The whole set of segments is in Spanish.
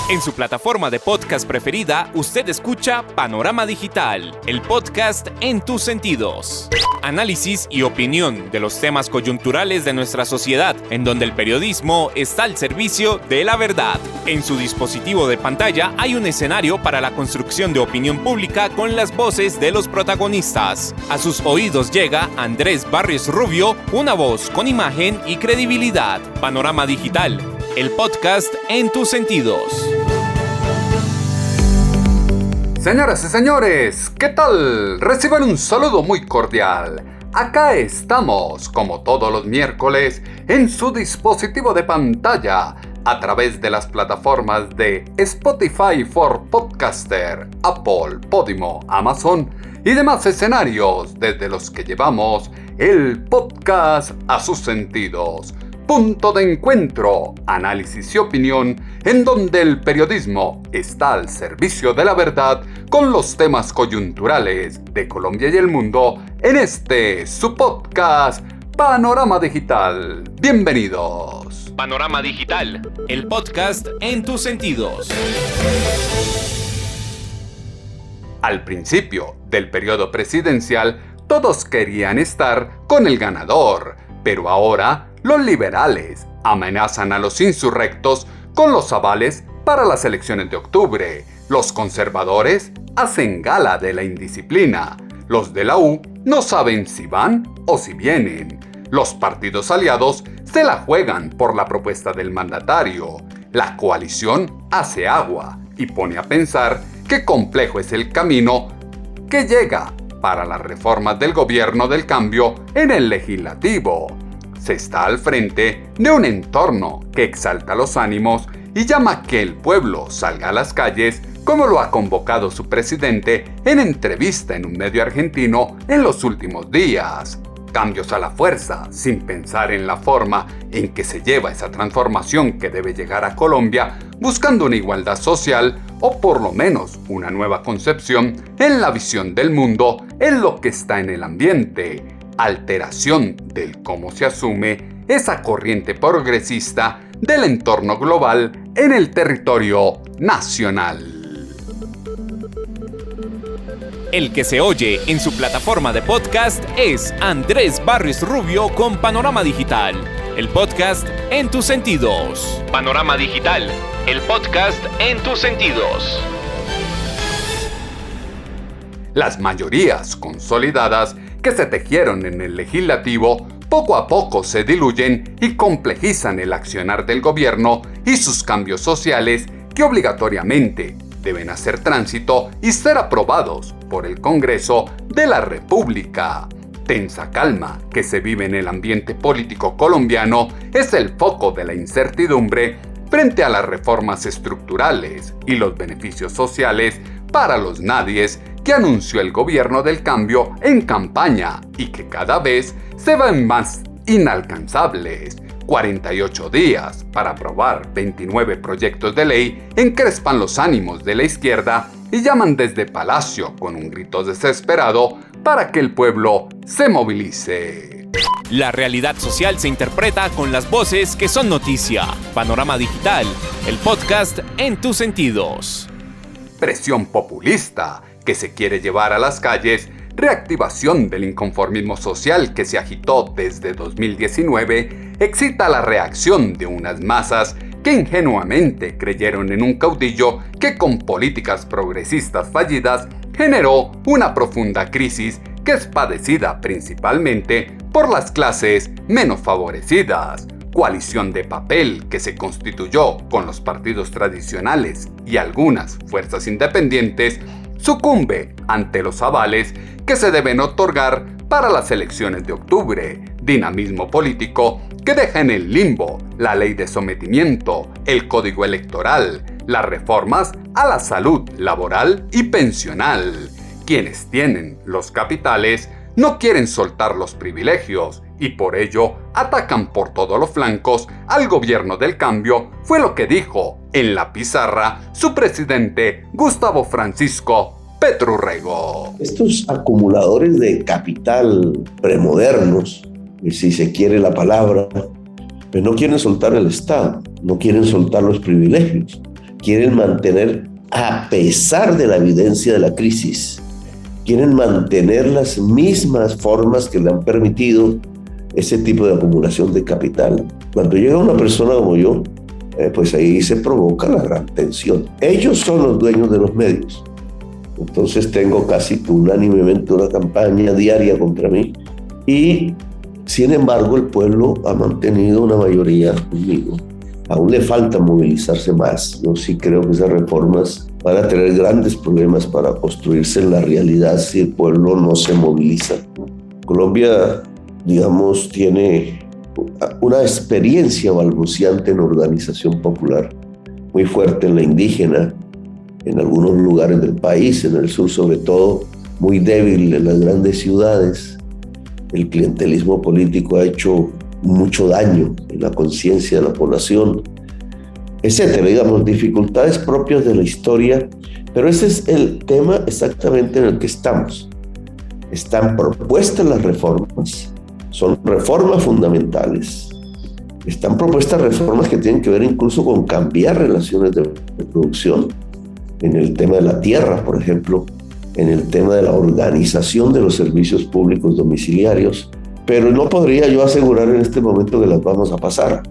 En su plataforma de podcast preferida, usted escucha Panorama Digital, el podcast en tus sentidos. Análisis y opinión de los temas coyunturales de nuestra sociedad, en donde el periodismo está al servicio de la verdad. En su dispositivo de pantalla hay un escenario para la construcción de opinión pública con las voces de los protagonistas. A sus oídos llega Andrés Barrios Rubio, una voz con imagen y credibilidad. Panorama Digital, el podcast en tus sentidos. Señoras y señores, ¿qué tal? Reciban un saludo muy cordial. Acá estamos, como todos los miércoles, en su dispositivo de pantalla, a través de las plataformas de Spotify for Podcaster, Apple, Podimo, Amazon y demás escenarios desde los que llevamos el podcast a sus sentidos. Punto de encuentro, análisis y opinión, en donde el periodismo está al servicio de la verdad con los temas coyunturales de Colombia y el mundo en su podcast Panorama Digital. Bienvenidos. Panorama Digital, el podcast en tus sentidos. Al principio del periodo presidencial, todos querían estar con el ganador, pero ahora los liberales amenazan a los insurrectos con los avales para las elecciones de octubre. Los conservadores hacen gala de la indisciplina. Los de la U no saben si van o si vienen. Los partidos aliados se la juegan por la propuesta del mandatario. La coalición hace agua y pone a pensar qué complejo es el camino que llega para las reformas del gobierno del cambio en el legislativo. Se está al frente de un entorno que exalta los ánimos y llama que el pueblo salga a las calles, como lo ha convocado su presidente en entrevista en un medio argentino en los últimos días. Cambios a la fuerza, sin pensar en la forma en que se lleva esa transformación que debe llegar a Colombia, buscando una igualdad social o por lo menos una nueva concepción en la visión del mundo en lo que está en el ambiente. Alteración del cómo se asume esa corriente progresista del entorno global en el territorio nacional. El que se oye en su plataforma de podcast es Andrés Barrios Rubio con Panorama Digital, el podcast en tus sentidos. Panorama Digital, el podcast en tus sentidos. Las mayorías consolidadas que se tejieron en el legislativo poco a poco se diluyen y complejizan el accionar del gobierno y sus cambios sociales que obligatoriamente deben hacer tránsito y ser aprobados por el Congreso de la República. Tensa calma que se vive en el ambiente político colombiano es el foco de la incertidumbre frente a las reformas estructurales y los beneficios sociales para los nadies que anunció el gobierno del cambio en campaña y que cada vez se ven más inalcanzables. 48 días para aprobar 29 proyectos de ley encrespan los ánimos de la izquierda y llaman desde Palacio con un grito desesperado para que el pueblo se movilice. La realidad social se interpreta con las voces que son noticia. Panorama Digital, el podcast en tus sentidos. Presión populista que se quiere llevar a las calles, reactivación del inconformismo social que se agitó desde 2019, excita la reacción de unas masas que ingenuamente creyeron en un caudillo que con políticas progresistas fallidas generó una profunda crisis que es padecida principalmente por las clases menos favorecidas. Coalición de papel que se constituyó con los partidos tradicionales y algunas fuerzas independientes sucumbe ante los avales que se deben otorgar para las elecciones de octubre. Dinamismo político que deja en el limbo la ley de sometimiento, el código electoral, las reformas a la salud laboral y pensional. Quienes tienen los capitales no quieren soltar los privilegios y por ello atacan por todos los flancos al gobierno del cambio, fue lo que dijo en la pizarra su presidente Gustavo Francisco Petro Urrego. Estos acumuladores de capital premodernos, si se quiere la palabra, pues no quieren soltar el Estado, no quieren soltar los privilegios. quieren mantener, a pesar de la evidencia de la crisis, quieren mantener las mismas formas que le han permitido ese tipo de acumulación de capital. Cuando llega una persona como yo, pues ahí se provoca la gran tensión. Ellos son los dueños de los medios. Entonces tengo casi que unánimemente una campaña diaria contra mí. Y sin embargo el pueblo ha mantenido una mayoría conmigo. Aún le falta movilizarse más. Yo sí creo que esas reformas van a tener grandes problemas para construirse en la realidad si el pueblo no se moviliza. Colombia, digamos, tiene una experiencia balbuciante en organización popular, muy fuerte en la indígena, en algunos lugares del país, en el sur sobre todo, muy débil en las grandes ciudades. El clientelismo político ha hecho mucho daño en la conciencia de la población, etcétera. Digamos, dificultades propias de la historia, pero ese es el tema exactamente en el que estamos. Están propuestas las reformas, son reformas fundamentales. Están propuestas reformas que tienen que ver incluso con cambiar relaciones de producción, en el tema de la tierra, por ejemplo, en el tema de la organización de los servicios públicos domiciliarios, pero no podría yo asegurar en este momento que las vamos a pasar.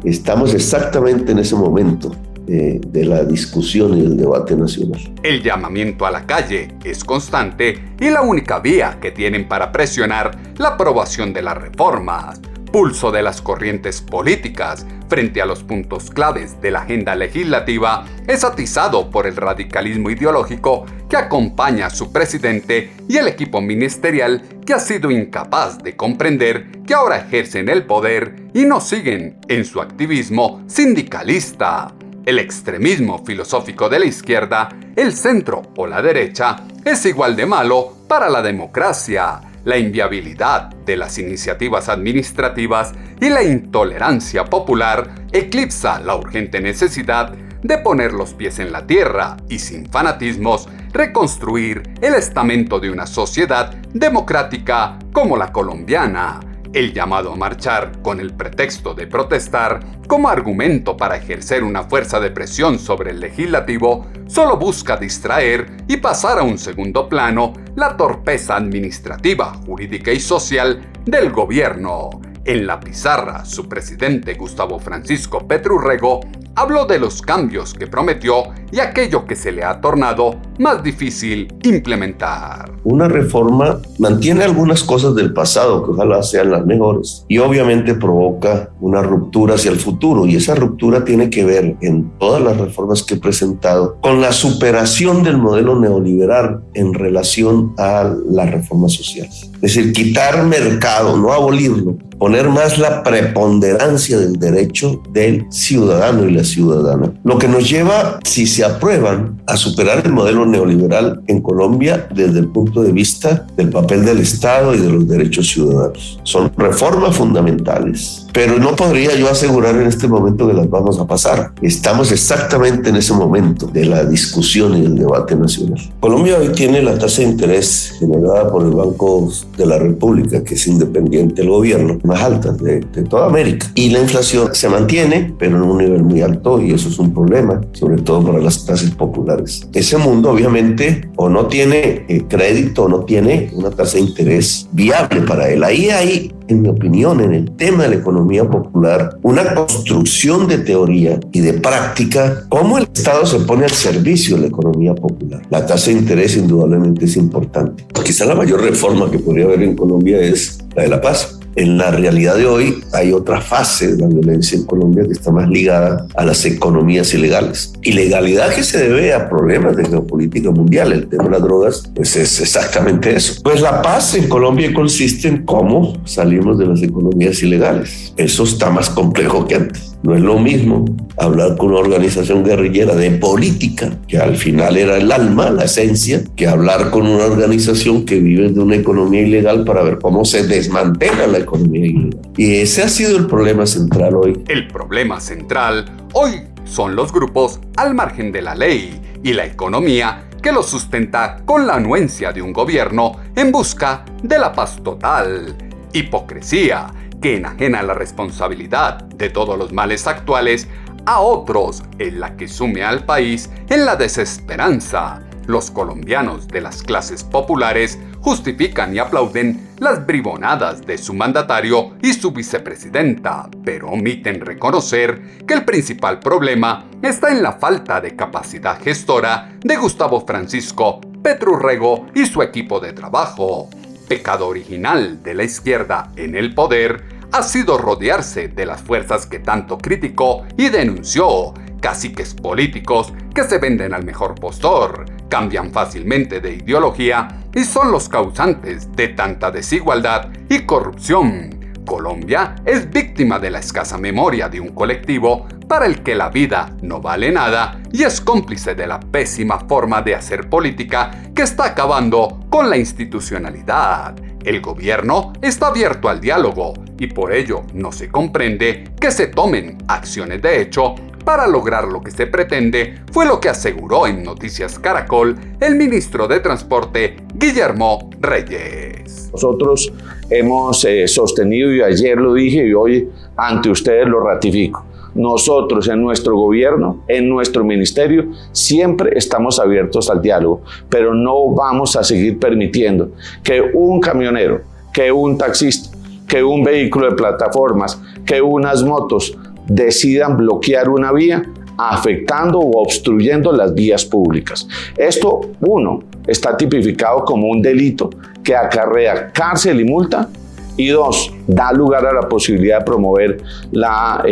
Estamos exactamente en ese momento de la discusión y el debate nacional. El llamamiento a la calle es constante y la única vía que tienen para presionar la aprobación de las reformas. Pulso de las corrientes políticas frente a los puntos claves de la agenda legislativa es atizado por el radicalismo ideológico que acompaña a su presidente y el equipo ministerial que ha sido incapaz de comprender que ahora ejercen el poder y no siguen en su activismo sindicalista. El extremismo filosófico de la izquierda, el centro o la derecha es igual de malo para la democracia. La inviabilidad de las iniciativas administrativas y la intolerancia popular eclipsa la urgente necesidad de poner los pies en la tierra y sin fanatismos reconstruir el estamento de una sociedad democrática como la colombiana. El llamado a marchar con el pretexto de protestar como argumento para ejercer una fuerza de presión sobre el legislativo solo busca distraer y pasar a un segundo plano la torpeza administrativa, jurídica y social del gobierno. En la pizarra, su presidente Gustavo Francisco Petro Urrego habló de los cambios que prometió y aquello que se le ha tornado más difícil implementar. Una reforma mantiene algunas cosas del pasado que ojalá sean las mejores y obviamente provoca una ruptura hacia el futuro, y esa ruptura tiene que ver en todas las reformas que he presentado con la superación del modelo neoliberal en relación a las reformas sociales. Es decir, quitar mercado, no abolirlo, poner más la preponderancia del derecho del ciudadano y la ciudadana. Lo que nos lleva, si se aprueban, a superar el modelo neoliberal en Colombia desde el punto de vista del papel del Estado y de los derechos ciudadanos. Son reformas fundamentales, pero no podría yo asegurar en este momento que las vamos a pasar. Estamos exactamente en ese momento de la discusión y del debate nacional. Colombia hoy tiene la tasa de interés generada por el Banco de la República, que es independiente del gobierno, más altas de toda América. Y la inflación se mantiene, pero en un nivel muy alto, y eso es un problema, sobre todo para las clases populares. Ese mundo obviamente o no tiene crédito o no tiene una tasa de interés viable para él. Ahí hay, en mi opinión, en el tema de la economía popular, una construcción de teoría y de práctica, cómo el Estado se pone al servicio de la economía popular. La tasa de interés indudablemente es importante. Quizá la mayor reforma que podría haber en Colombia es la de la paz. En la realidad de hoy hay otra fase de la violencia en Colombia que está más ligada a las economías ilegales. Ilegalidad que se debe a problemas de geopolítica mundial. El tema de las drogas, pues es exactamente eso. Pues la paz en Colombia consiste en cómo salimos de las economías ilegales. Eso está más complejo que antes. No es lo mismo hablar con una organización guerrillera de política, que al final era el alma, la esencia, que hablar con una organización que vive de una economía ilegal para ver cómo se desmantela la economía ilegal. Y ese ha sido el problema central hoy. El problema central hoy son los grupos al margen de la ley y la economía que los sustenta con la anuencia de un gobierno en busca de la paz total. Hipocresía que enajena la responsabilidad de todos los males actuales a otros en la que sume al país en la desesperanza. Los colombianos de las clases populares justifican y aplauden las bribonadas de su mandatario y su vicepresidenta, pero omiten reconocer que el principal problema está en la falta de capacidad gestora de Gustavo Francisco Petro Urrego y su equipo de trabajo. Pecado original de la izquierda en el poder ha sido rodearse de las fuerzas que tanto criticó y denunció, caciques políticos que se venden al mejor postor, cambian fácilmente de ideología y son los causantes de tanta desigualdad y corrupción. Colombia es víctima de la escasa memoria de un colectivo para el que la vida no vale nada y es cómplice de la pésima forma de hacer política que está acabando con la institucionalidad. El gobierno está abierto al diálogo y por ello no se comprende que se tomen acciones de hecho para lograr lo que se pretende, fue lo que aseguró en Noticias Caracol el ministro de Transporte Guillermo Reyes. Nosotros hemos sostenido, y ayer lo dije y hoy ante ustedes lo ratifico, nosotros en nuestro gobierno, en nuestro ministerio, siempre estamos abiertos al diálogo, pero no vamos a seguir permitiendo que un camionero, que un taxista, que un vehículo de plataformas, que unas motos decidan bloquear una vía, afectando o obstruyendo las vías públicas. Esto, uno, está tipificado como un delito que acarrea cárcel y multa, y dos, da lugar a la posibilidad de promover la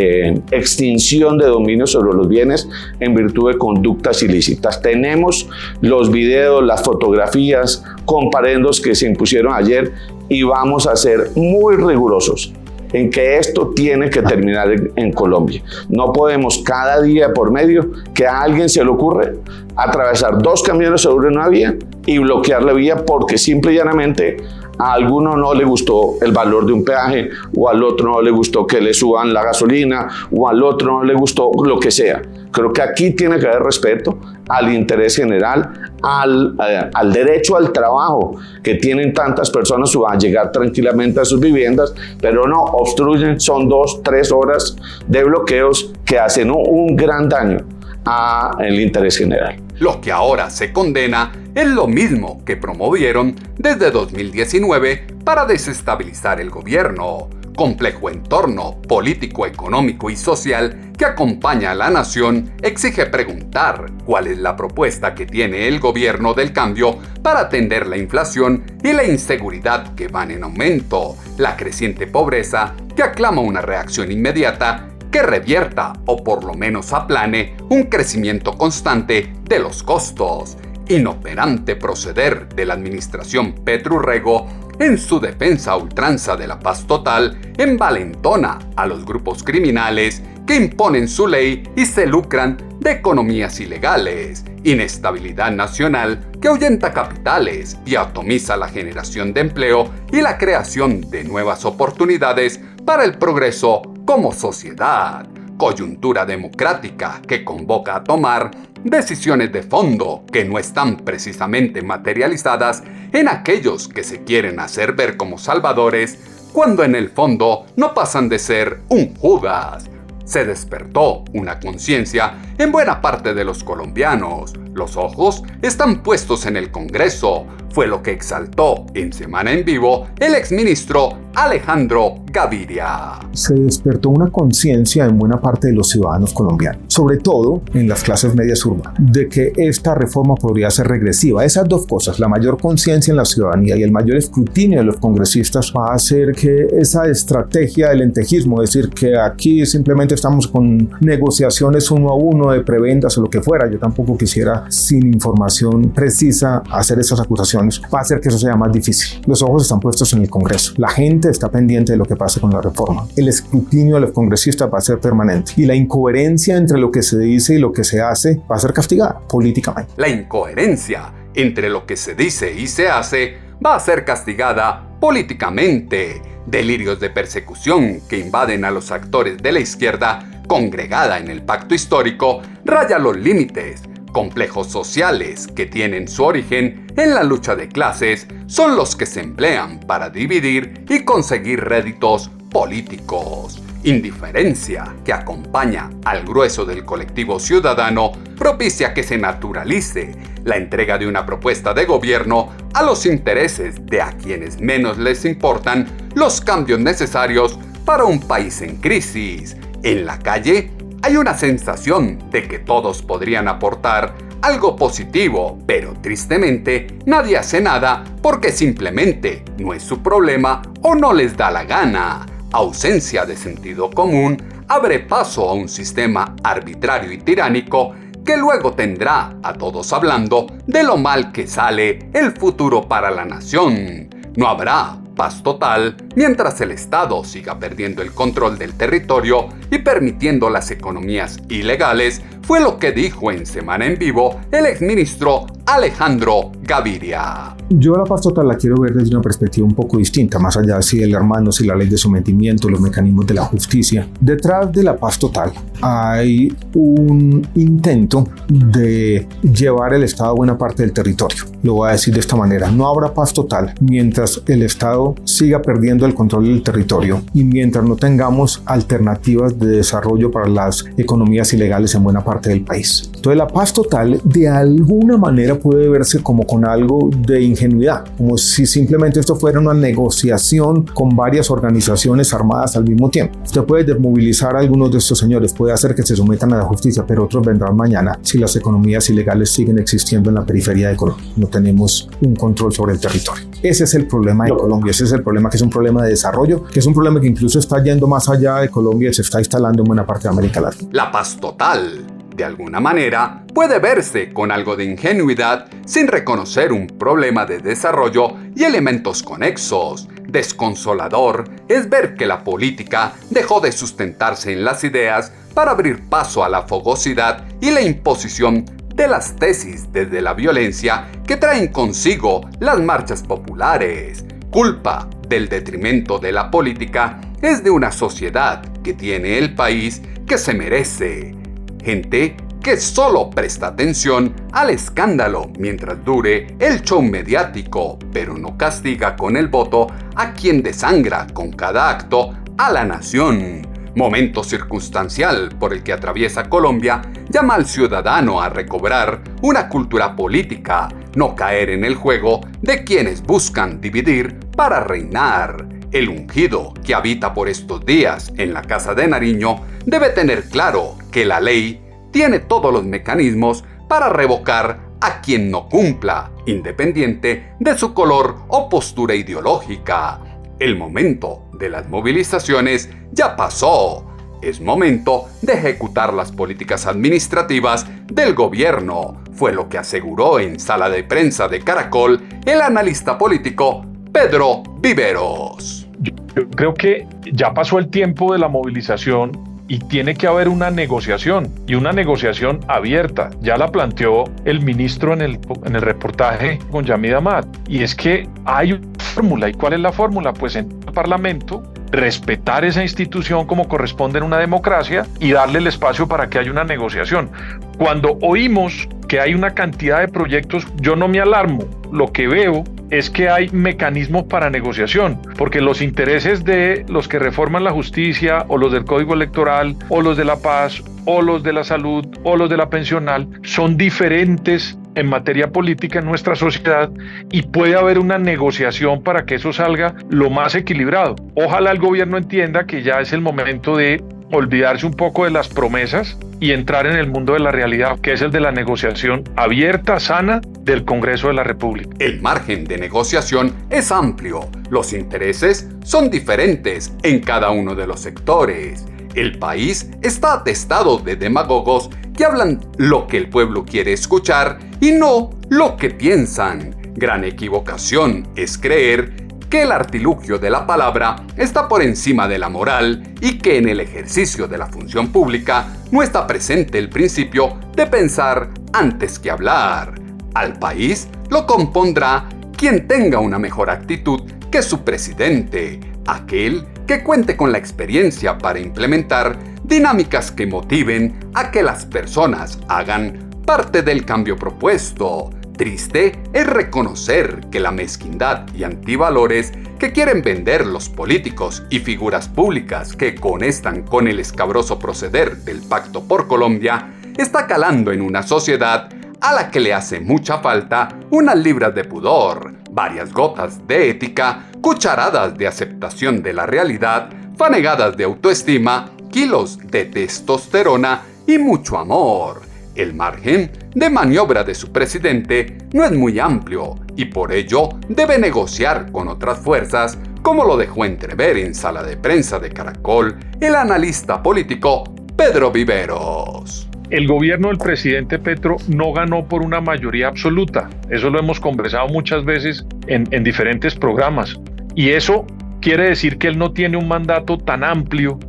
extinción de dominio sobre los bienes en virtud de conductas ilícitas. Tenemos los videos, las fotografías, comparendos que se impusieron ayer y vamos a ser muy rigurosos en que esto tiene que terminar en Colombia. No podemos cada día por medio que a alguien se le ocurre atravesar dos camiones sobre una vía y bloquear la vía porque simple y llanamente a alguno no le gustó el valor de un peaje, o al otro no le gustó que le suban la gasolina, o al otro no le gustó lo que sea. Creo que aquí tiene que haber respeto al interés general, al derecho al trabajo que tienen tantas personas a llegar tranquilamente a sus viviendas, pero no obstruyen, son 2-3 horas de bloqueos que hacen un gran daño al interés general. Lo que ahora se condena es lo mismo que promovieron desde 2019 para desestabilizar el gobierno. Complejo entorno político, económico y social que acompaña a la nación exige preguntar cuál es la propuesta que tiene el gobierno del cambio para atender la inflación y la inseguridad que van en aumento, la creciente pobreza que aclama una reacción inmediata que revierta o por lo menos aplane un crecimiento constante de los costos. Inoperante proceder de la administración Petro Urrego en su defensa a ultranza de la paz total envalentona a los grupos criminales que imponen su ley y se lucran de economías ilegales, inestabilidad nacional que ahuyenta capitales y atomiza la generación de empleo y la creación de nuevas oportunidades para el progreso como sociedad, coyuntura democrática que convoca a tomar decisiones de fondo que no están precisamente materializadas en aquellos que se quieren hacer ver como salvadores, cuando en el fondo no pasan de ser un Judas. Se despertó una conciencia en buena parte de los colombianos. Los ojos están puestos en el Congreso. Fue lo que exaltó en Semana en Vivo el exministro Alejandro Gaviria. Se despertó una conciencia en buena parte de los ciudadanos colombianos, sobre todo en las clases medias urbanas, de que esta reforma podría ser regresiva. Esas dos cosas, la mayor conciencia en la ciudadanía y el mayor escrutinio de los congresistas, va a hacer que esa estrategia del lentejismo, es decir, que aquí simplemente estamos con negociaciones 1 a 1 de prebendas o lo que fuera, yo tampoco quisiera sin información precisa hacer esas acusaciones, va a hacer que eso sea más difícil. Los ojos están puestos en el Congreso, la gente está pendiente de lo que pase con la reforma, el escrutinio de los congresistas va a ser permanente y la incoherencia entre lo que se dice y lo que se hace va a ser castigada políticamente. La incoherencia entre lo que se dice y se hace va a ser castigada políticamente. Delirios de persecución que invaden a los actores de la izquierda congregada en el pacto histórico raya los límites. Complejos sociales que tienen su origen en la lucha de clases son los que se emplean para dividir y conseguir réditos políticos. indiferencia que acompaña al grueso del colectivo ciudadano propicia que se naturalice la entrega de una propuesta de gobierno a los intereses de a quienes menos les importan los cambios necesarios para un país en crisis. En la calle hay una sensación de que todos podrían aportar algo positivo, pero tristemente nadie hace nada porque simplemente no es su problema o no les da la gana. Ausencia de sentido común abre paso a un sistema arbitrario y tiránico que luego tendrá a todos hablando de lo mal que sale el futuro para la nación. No habrá paz total mientras el Estado siga perdiendo el control del territorio y permitiendo las economías ilegales, fue lo que dijo en Semana en Vivo el exministro Alejandro Gaviria. Yo la paz total la quiero ver desde una perspectiva un poco distinta, más allá si el hermano, si la ley de sometimiento, los mecanismos de la justicia. Detrás de la paz total hay un intento de llevar el Estado a buena parte del territorio. Lo voy a decir de esta manera: no habrá paz total mientras el Estado siga perdiendo el control del territorio y mientras no tengamos alternativas de desarrollo para las economías ilegales en buena parte del país. Entonces la paz total de alguna manera puede verse como con algo de ingenuidad, como si simplemente esto fuera una negociación con varias organizaciones armadas al mismo tiempo. Usted puede desmovilizar a algunos de estos señores, puede hacer que se sometan a la justicia, pero otros vendrán mañana si las economías ilegales siguen existiendo en la periferia de Colombia. No tenemos un control sobre el territorio. Ese es el problema de Colombia, ese es el problema, que es un problema de desarrollo, que es un problema que incluso está yendo más allá de Colombia y se está instalando en buena parte de América Latina. La paz total, de alguna manera, puede verse con algo de ingenuidad sin reconocer un problema de desarrollo y elementos conexos. Desconsolador es ver que la política dejó de sustentarse en las ideas para abrir paso a la fogosidad y la imposición de las tesis desde la violencia que traen consigo las marchas populares. Culpa del detrimento de la política es de una sociedad que tiene el país que se merece. Gente que solo presta atención al escándalo mientras dure el show mediático, pero no castiga con el voto a quien desangra con cada acto a la nación. Momento circunstancial por el que atraviesa Colombia llama al ciudadano a recobrar una cultura política, no caer en el juego de quienes buscan dividir para reinar. El ungido que habita por estos días en la Casa de Nariño debe tener claro que la ley tiene todos los mecanismos para revocar a quien no cumpla, independiente de su color o postura ideológica. El momento de las movilizaciones ya pasó. Es momento de ejecutar las políticas administrativas del gobierno, fue lo que aseguró en sala de prensa de Caracol el analista político Pedro Viveros. Yo creo que ya pasó el tiempo de la movilización y tiene que haber una negociación, y una negociación abierta. Ya la planteó el ministro en el reportaje con Yamid Amad, y es que hay una fórmula. ¿Y cuál es la fórmula? Pues en el Parlamento respetar esa institución como corresponde en una democracia y darle el espacio para que haya una negociación. Cuando oímos que hay una cantidad de proyectos, yo no me alarmo. Lo que veo es que hay mecanismos para negociación, porque los intereses de los que reforman la justicia, o los del Código Electoral, o los de la paz, o los de la salud, o los de la pensional, son diferentes en materia política en nuestra sociedad, y puede haber una negociación para que eso salga lo más equilibrado. Ojalá el gobierno entienda que ya es el momento de olvidarse un poco de las promesas y entrar en el mundo de la realidad, que es el de la negociación abierta, sana, del Congreso de la República. El margen de negociación es amplio. Los intereses son diferentes en cada uno de los sectores. El país está atestado de demagogos que hablan lo que el pueblo quiere escuchar y no lo que piensan. Gran equivocación es creer que el artilugio de la palabra está por encima de la moral y que en el ejercicio de la función pública no está presente el principio de pensar antes que hablar. Al país lo compondrá quien tenga una mejor actitud que su presidente, aquel que cuente con la experiencia para implementar dinámicas que motiven a que las personas hagan parte del cambio propuesto. Triste es reconocer que la mezquindad y antivalores que quieren vender los políticos y figuras públicas que conectan con el escabroso proceder del Pacto por Colombia está calando en una sociedad a la que le hace mucha falta unas libras de pudor, varias gotas de ética, cucharadas de aceptación de la realidad, fanegadas de autoestima, kilos de testosterona y mucho amor. El margen de maniobra de su presidente no es muy amplio y por ello debe negociar con otras fuerzas, como lo dejó entrever en sala de prensa de Caracol el analista político Pedro Viveros. El gobierno del presidente Petro no ganó por una mayoría absoluta. Eso lo hemos conversado muchas veces en diferentes programas. Y eso quiere decir que él no tiene un mandato tan amplio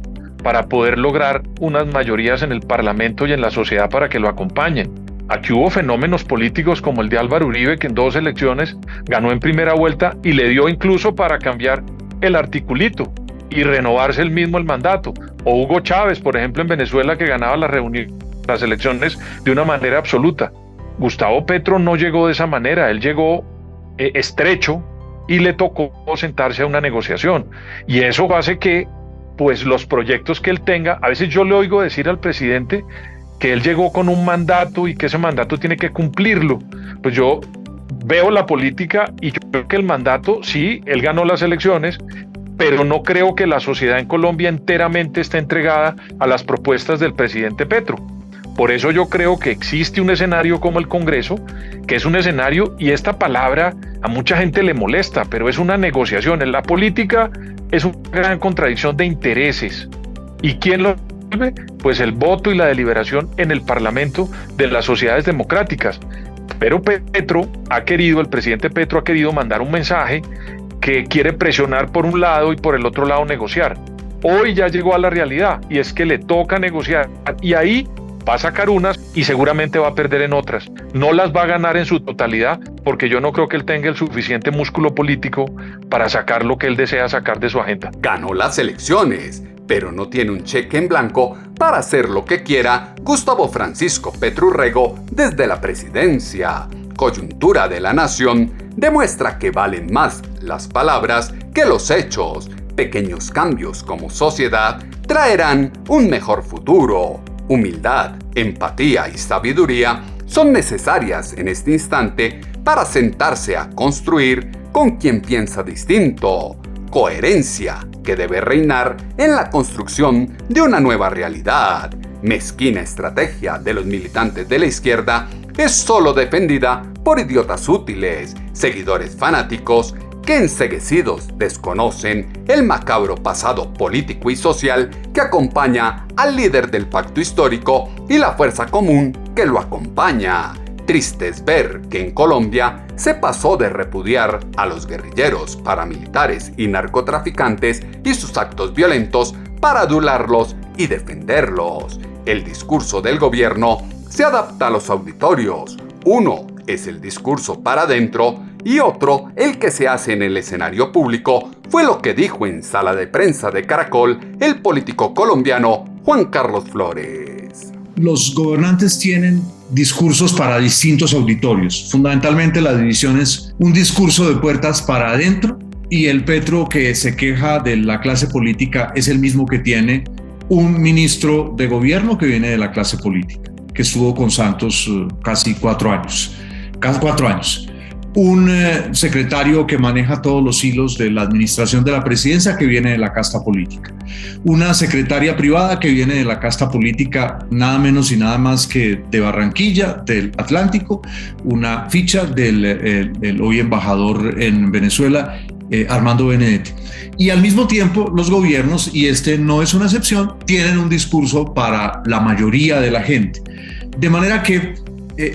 para poder lograr unas mayorías en el Parlamento y en la sociedad para que lo acompañen. Aquí hubo fenómenos políticos como el de Álvaro Uribe, que en 2 elecciones ganó en primera vuelta y le dio incluso para cambiar el articulito y renovarse el mismo el mandato. O Hugo Chávez, por ejemplo, en Venezuela, que ganaba las elecciones de una manera absoluta. Gustavo Petro no llegó de esa manera, él llegó estrecho y le tocó sentarse a una negociación. Y eso hace que pues los proyectos que él tenga, a veces yo le oigo decir al presidente que él llegó con un mandato y que ese mandato tiene que cumplirlo. Pues yo veo la política y yo creo que el mandato, sí, él ganó las elecciones, pero no creo que la sociedad en Colombia enteramente esté entregada a las propuestas del presidente Petro. Por eso yo creo que existe un escenario como el Congreso, que es un escenario, y esta palabra a mucha gente le molesta, pero es una negociación. En la política es una gran contradicción de intereses. ¿Y quién lo resuelve? Pues el voto y la deliberación en el Parlamento de las sociedades democráticas. Pero el presidente Petro ha querido mandar un mensaje que quiere presionar por un lado y por el otro lado negociar. Hoy ya llegó a la realidad y es que le toca negociar y ahí va a sacar unas y seguramente va a perder en otras. No las va a ganar en su totalidad porque yo no creo que él tenga el suficiente músculo político para sacar lo que él desea sacar de su agenda. Ganó las elecciones, pero no tiene un cheque en blanco para hacer lo que quiera Gustavo Francisco Petro Urrego desde la presidencia. Coyuntura de la nación demuestra que valen más las palabras que los hechos. Pequeños cambios como sociedad traerán un mejor futuro. Humildad, empatía y sabiduría son necesarias en este instante para sentarse a construir con quien piensa distinto. Coherencia que debe reinar en la construcción de una nueva realidad. Mezquina estrategia de los militantes de la izquierda es solo defendida por idiotas útiles, seguidores fanáticos que enceguecidos desconocen el macabro pasado político y social que acompaña al líder del pacto histórico y la fuerza común que lo acompaña. Triste es ver que en Colombia se pasó de repudiar a los guerrilleros, paramilitares y narcotraficantes y sus actos violentos para adularlos y defenderlos. El discurso del gobierno se adapta a los auditorios. Uno es el discurso para adentro y otro el que se hace en el escenario público, fue lo que dijo en sala de prensa de Caracol el político colombiano Juan Carlos Flores. Los gobernantes tienen discursos para distintos auditorios. Fundamentalmente la división es un discurso de puertas para adentro y el Petro que se queja de la clase política es el mismo que tiene un ministro de gobierno que viene de la clase política, que estuvo con Santos casi 4 años. Un secretario que maneja todos los hilos de la administración de la presidencia que viene de la casta política. Una secretaria privada que viene de la casta política nada menos y nada más que de Barranquilla, del Atlántico. Una ficha del hoy embajador en Venezuela, Armando Benedetti. Y al mismo tiempo los gobiernos, y este no es una excepción, tienen un discurso para la mayoría de la gente. De manera que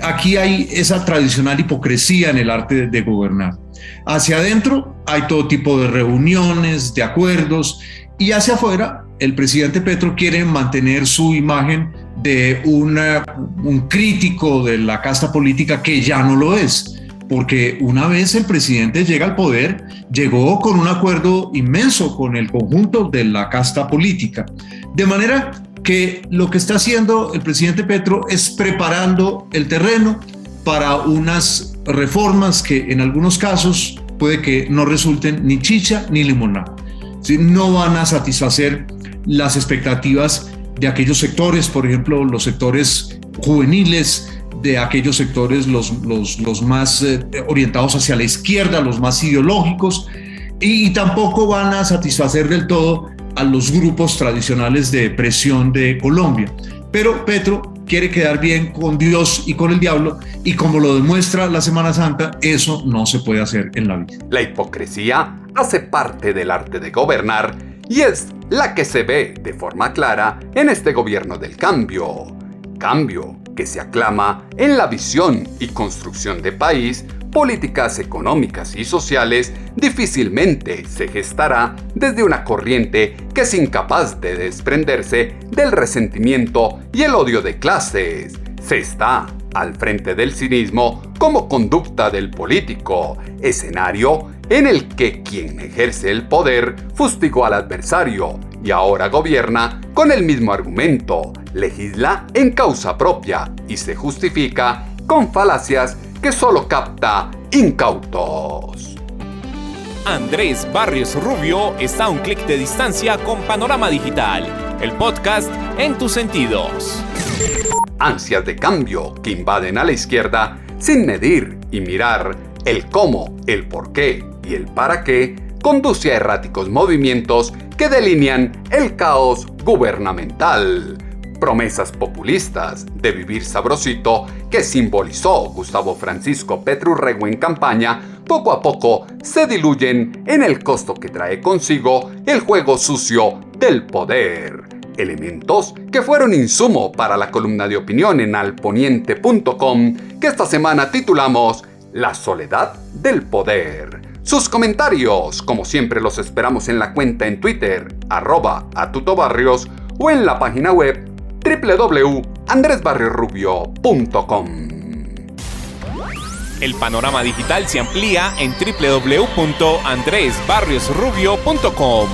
aquí hay esa tradicional hipocresía en el arte de gobernar. Hacia adentro hay todo tipo de reuniones, de acuerdos, y hacia afuera el presidente Petro quiere mantener su imagen de un crítico de la casta política que ya no lo es, porque una vez el presidente llega al poder, llegó con un acuerdo inmenso con el conjunto de la casta política, de manera que lo que está haciendo el presidente Petro es preparando el terreno para unas reformas que en algunos casos puede que no resulten ni chicha ni limonada. ¿Sí? No van a satisfacer las expectativas de aquellos sectores, por ejemplo, los sectores juveniles, de aquellos sectores los más orientados hacia la izquierda, los más ideológicos, y tampoco van a satisfacer del todo a los grupos tradicionales de presión de Colombia. Pero Petro quiere quedar bien con Dios y con el diablo, y como lo demuestra la Semana Santa, eso no se puede hacer en la vida. La hipocresía hace parte del arte de gobernar y es la que se ve de forma clara en este gobierno del cambio. Cambio que se aclama en la visión y construcción de país, políticas económicas y sociales difícilmente se gestará desde una corriente que es incapaz de desprenderse del resentimiento y el odio de clases. Se está al frente del cinismo como conducta del político, escenario en el que quien ejerce el poder fustigó al adversario y ahora gobierna con el mismo argumento, legisla en causa propia y se justifica con falacias que solo capta incautos. Andrés Barrios Rubio está a un clic de distancia con Panorama Digital, el podcast en tus sentidos. Ansias de cambio que invaden a la izquierda sin medir y mirar el cómo, el por qué y el para qué, conduce a erráticos movimientos que delinean el caos gubernamental. Promesas populistas de vivir sabrosito que simbolizó Gustavo Francisco Petro Urrego en campaña, poco a poco se diluyen en el costo que trae consigo el juego sucio del poder. Elementos que fueron insumo para la columna de opinión en alponiente.com que esta semana titulamos La soledad del poder. Sus comentarios, como siempre, los esperamos en la cuenta en Twitter, @atutobarrios, o en la página web www.andresbarriosrubio.com. El panorama digital se amplía en www.andresbarriosrubio.com.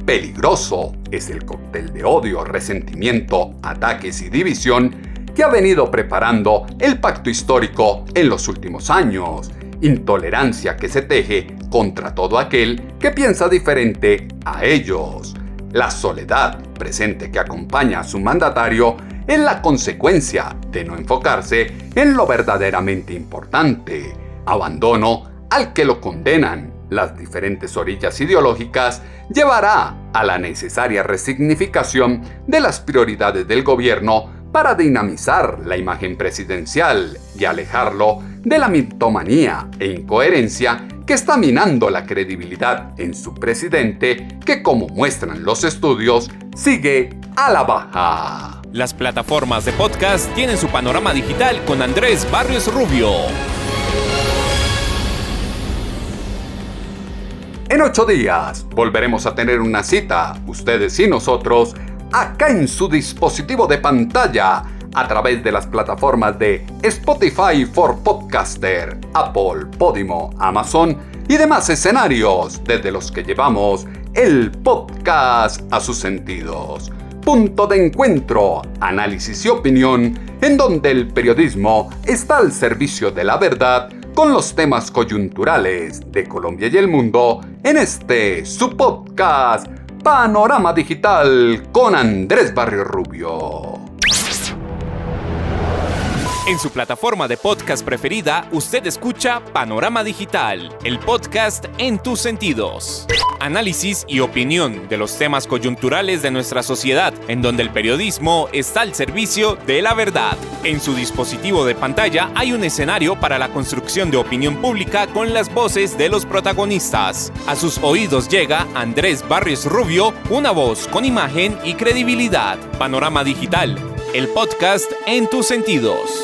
Peligroso es el cóctel de odio, resentimiento, ataques y división que ha venido preparando el pacto histórico en los últimos años. Intolerancia que se teje contra todo aquel que piensa diferente a ellos. La soledad presente que acompaña a su mandatario es la consecuencia de no enfocarse en lo verdaderamente importante. Abandono al que lo condenan. Las diferentes orillas ideológicas llevará a la necesaria resignificación de las prioridades del gobierno para dinamizar la imagen presidencial y alejarlo de la mitomanía e incoherencia que está minando la credibilidad en su presidente, que, como muestran los estudios, sigue a la baja. Las plataformas de podcast tienen su panorama digital con Andrés Barrios Rubio. En 8 días volveremos a tener una cita, ustedes y nosotros, acá en su dispositivo de pantalla, a través de las plataformas de Spotify for Podcaster, Apple, Podimo, Amazon y demás escenarios desde los que llevamos el podcast a sus sentidos. Punto de encuentro, análisis y opinión, en donde el periodismo está al servicio de la verdad con los temas coyunturales de Colombia y el mundo en este su podcast Panorama Digital con Andrés Barrios Rubio. En su plataforma de podcast preferida, usted escucha Panorama Digital, el podcast en tus sentidos. Análisis y opinión de los temas coyunturales de nuestra sociedad, en donde el periodismo está al servicio de la verdad. En su dispositivo de pantalla hay un escenario para la construcción de opinión pública con las voces de los protagonistas. A sus oídos llega Andrés Barrios Rubio, una voz con imagen y credibilidad. Panorama Digital, el podcast en tus sentidos.